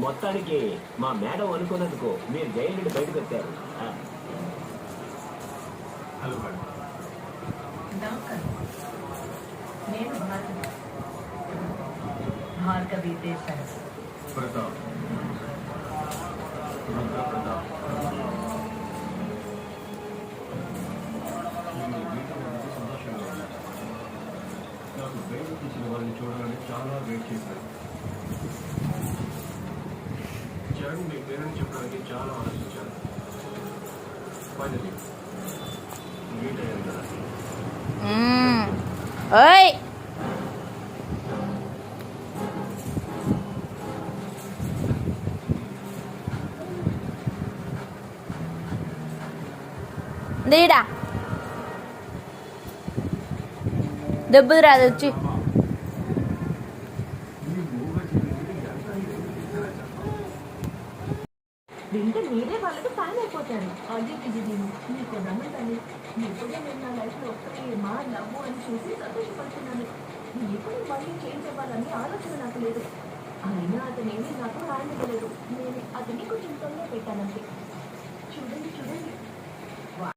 మొత్తానికి మా మేడం అనుకున్నందుకు మీరు జైలు నుండి బయటకు వచ్చారు. Hello madam. నేను భార్గవి దేశాయి. ప్రతాప్ ప్రతాప్ సంతోషంగా ఉన్నారు. నాకు బయట తీసిన వారిని చూడాలని చాలా వెయిట్ చేశాను. చరణ్ మీ పేరెంట్స్ చెప్పడానికి చాలా ఆలోచించాను. ఫైనలీ మీట్ అయ్యాను కదా. ఓయ్ దీడా దెబ్బ రాదు వచ్చి వింటే మీరే వాళ్ళకి ఫ్యాన్ అయిపోతారు. అది ఇది మీకు నమ్ముతాను. ఇప్పుడే నేను నా లైఫ్లో ఒక్కటి మా లవ్ అని చూసి సంతోషపడుతున్నాను. ఎప్పుడు మళ్ళీ చేంజ్ అవ్వాలని ఆలోచన నాకు లేదు. అయినా అతనేమీ నాకు హ్యాండ్ ఇవ్వలేదు. నేను అతన్ని కొంచెం తొందర పెట్టానంటే. చూడండి